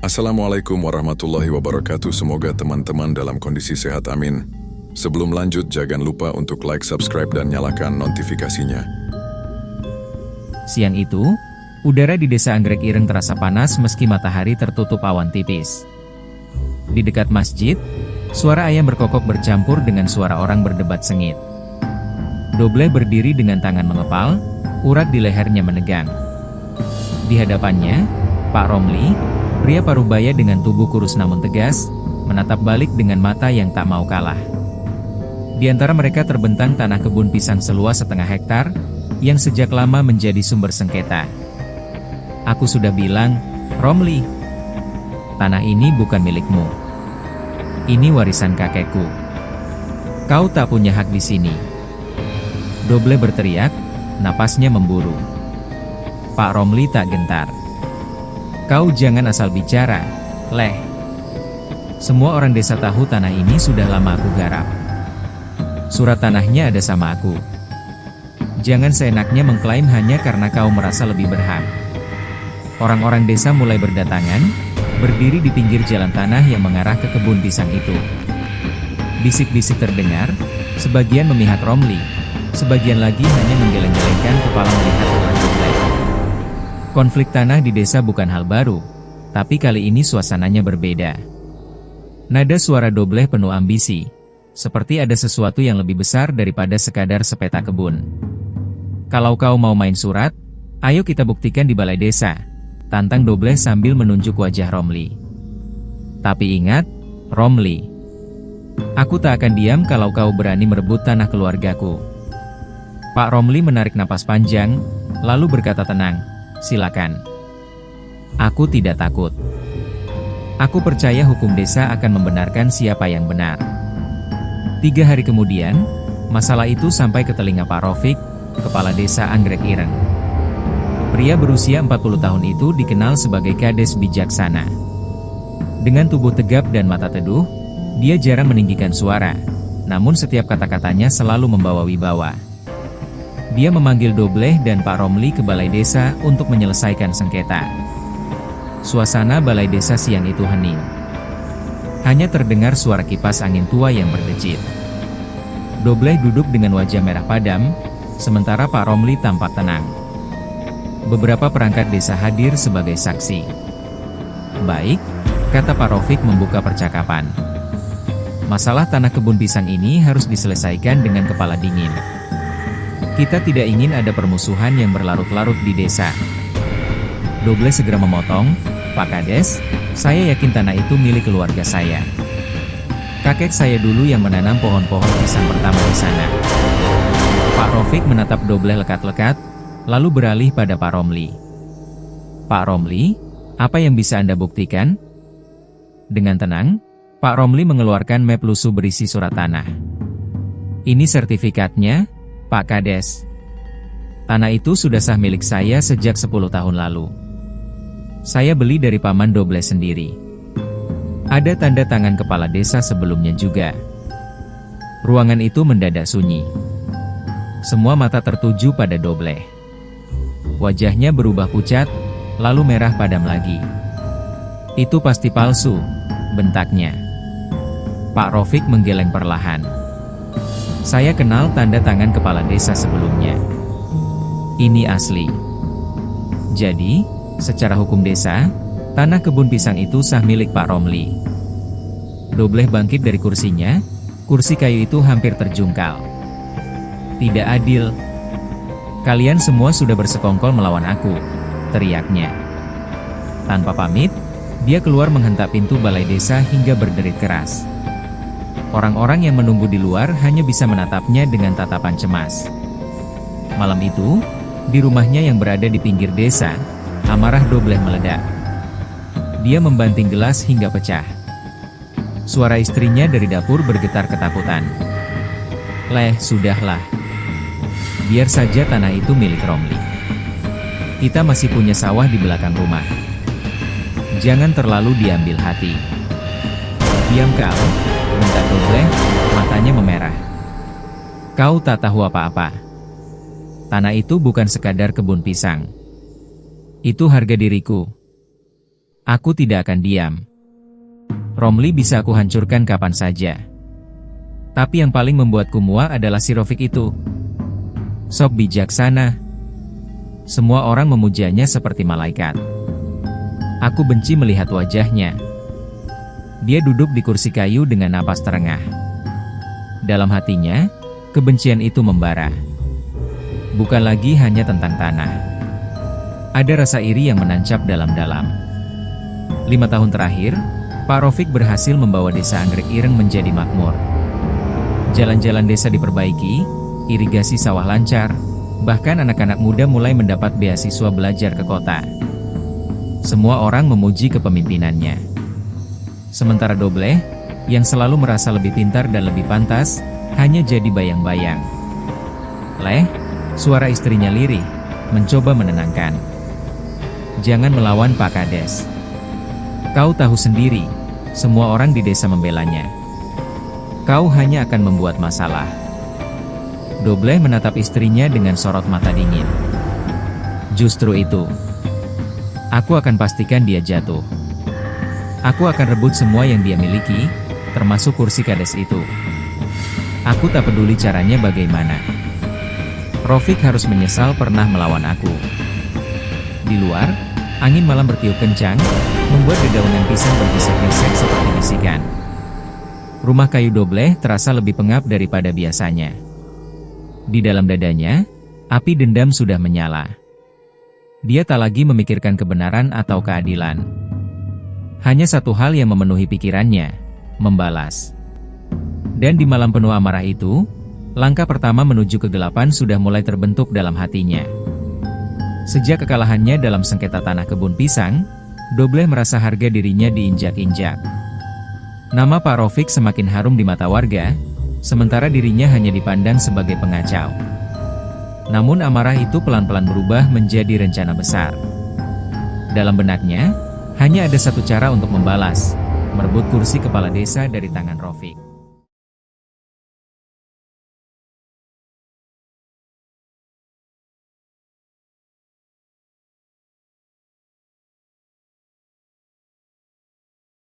Assalamualaikum warahmatullahi wabarakatuh. Semoga teman-teman dalam kondisi sehat, amin. Sebelum lanjut, jangan lupa untuk like, subscribe, dan nyalakan notifikasinya. Siang itu, udara di desa Anggrek Ireng terasa panas meski matahari tertutup awan tipis. Di dekat masjid, suara ayam berkokok bercampur dengan suara orang berdebat sengit. Dobleh berdiri dengan tangan mengepal, urat di lehernya menegang. Di hadapannya, Pak Romli, pria parubaya dengan tubuh kurus namun tegas, menatap balik dengan mata yang tak mau kalah. Di antara mereka terbentang tanah kebun pisang seluas setengah hektar, yang sejak lama menjadi sumber sengketa. Aku sudah bilang, Romli, tanah ini bukan milikmu. Ini warisan kakekku. Kau tak punya hak di sini. Dobleh berteriak, napasnya memburu. Pak Romli tak gentar. Kau jangan asal bicara, Leh. Semua orang desa tahu tanah ini sudah lama aku garap. Surat tanahnya ada sama aku. Jangan seenaknya mengklaim hanya karena kau merasa lebih berhak. Orang-orang desa mulai berdatangan, berdiri di pinggir jalan tanah yang mengarah ke kebun pisang itu. Bisik-bisik terdengar, sebagian memihak Romli, sebagian lagi hanya menggeleng-gelengkan kepala melihat orang Dobleh. Konflik tanah di desa bukan hal baru, tapi kali ini suasananya berbeda. Nada suara Dobleh penuh ambisi, seperti ada sesuatu yang lebih besar daripada sekadar sepeta kebun. Kalau kau mau main surat, ayo kita buktikan di balai desa, tantang Dobleh sambil menunjuk wajah Romli. Tapi ingat, Romli, aku tak akan diam kalau kau berani merebut tanah keluargaku. Pak Romli menarik napas panjang, lalu berkata tenang, silakan. Aku tidak takut. Aku percaya hukum desa akan membenarkan siapa yang benar. 3 hari kemudian, masalah itu sampai ke telinga Pak Rofik, kepala desa Anggrek Ireng. Pria berusia 40 tahun itu dikenal sebagai kades bijaksana. Dengan tubuh tegap dan mata teduh, dia jarang meninggikan suara, namun setiap kata-katanya selalu membawa wibawa. Dia memanggil Dobleh dan Pak Romli ke balai desa untuk menyelesaikan sengketa. Suasana balai desa siang itu hening. Hanya terdengar suara kipas angin tua yang berdecit. Dobleh duduk dengan wajah merah padam, sementara Pak Romli tampak tenang. Beberapa perangkat desa hadir sebagai saksi. Baik, kata Pak Rofik membuka percakapan. Masalah tanah kebun pisang ini harus diselesaikan dengan kepala dingin. Kita tidak ingin ada permusuhan yang berlarut-larut di desa. Dobleh segera memotong, Pak Kades, saya yakin tanah itu milik keluarga saya. Kakek saya dulu yang menanam pohon-pohon pisang pertama di sana. Pak Rofik menatap Dobleh lekat-lekat, lalu beralih pada Pak Romli. Pak Romli, apa yang bisa Anda buktikan? Dengan tenang, Pak Romli mengeluarkan map lusuh berisi surat tanah. Ini sertifikatnya, Pak Kades. Tanah itu sudah sah milik saya sejak 10 tahun lalu. Saya beli dari paman Dobleh sendiri. Ada tanda tangan kepala desa sebelumnya juga. Ruangan itu mendadak sunyi. Semua mata tertuju pada Dobleh. Wajahnya berubah pucat, lalu merah padam lagi. Itu pasti palsu, bentaknya. Pak Rofik menggeleng perlahan. Saya kenal tanda tangan kepala desa sebelumnya. Ini asli. Jadi, secara hukum desa, tanah kebun pisang itu sah milik Pak Romli. Dobleh bangkit dari kursinya, kursi kayu itu hampir terjungkal. Tidak adil. Kalian semua sudah bersekongkol melawan aku, teriaknya. Tanpa pamit, dia keluar menghentak pintu balai desa hingga berderit keras. Orang-orang yang menunggu di luar hanya bisa menatapnya dengan tatapan cemas. Malam itu, di rumahnya yang berada di pinggir desa, amarah Dobleh meledak. Dia membanting gelas hingga pecah. Suara istrinya dari dapur bergetar ketakutan. Leh, sudahlah. Biar saja tanah itu milik Romli. Kita masih punya sawah di belakang rumah. Jangan terlalu diambil hati. Diam kau, bentak Dobleh, matanya memerah. Kau tak tahu apa-apa. Tanah itu bukan sekadar kebun pisang. Itu harga diriku. Aku tidak akan diam. Romli bisa aku hancurkan kapan saja. Tapi yang paling membuatku muak adalah si Rofik itu. Sok bijaksana. Semua orang memujanya seperti malaikat. Aku benci melihat wajahnya. Dia duduk di kursi kayu dengan napas terengah. Dalam hatinya, kebencian itu membara. Bukan lagi hanya tentang tanah. Ada rasa iri yang menancap dalam-dalam. 5 tahun terakhir, Pak Rofik berhasil membawa desa Anggrek Ireng menjadi makmur. Jalan-jalan desa diperbaiki, irigasi sawah lancar, bahkan anak-anak muda mulai mendapat beasiswa belajar ke kota. Semua orang memuji kepemimpinannya. Sementara Dobleh, yang selalu merasa lebih pintar dan lebih pantas, hanya jadi bayang-bayang. "Leh," suara istrinya lirih, mencoba menenangkan. "Jangan melawan Pak Kades. Kau tahu sendiri, semua orang di desa membelanya. Kau hanya akan membuat masalah." Dobleh menatap istrinya dengan sorot mata dingin. "Justru itu. Aku akan pastikan dia jatuh. Aku akan rebut semua yang dia miliki, termasuk kursi kades itu. Aku tak peduli caranya bagaimana. Rofik harus menyesal pernah melawan aku." Di luar, angin malam bertiup kencang, membuat dedaunan pisang bergesek-gesek seperti bisikan. Rumah kayu Dobleh terasa lebih pengap daripada biasanya. Di dalam dadanya, api dendam sudah menyala. Dia tak lagi memikirkan kebenaran atau keadilan. Hanya satu hal yang memenuhi pikirannya, membalas. Dan di malam penuh amarah itu, langkah pertama menuju kegelapan sudah mulai terbentuk dalam hatinya. Sejak kekalahannya dalam sengketa tanah kebun pisang, Dobleh merasa harga dirinya diinjak-injak. Nama Pak Rofik semakin harum di mata warga, sementara dirinya hanya dipandang sebagai pengacau. Namun amarah itu pelan-pelan berubah menjadi rencana besar. Dalam benaknya, hanya ada satu cara untuk membalas, merebut kursi kepala desa dari tangan Rofik.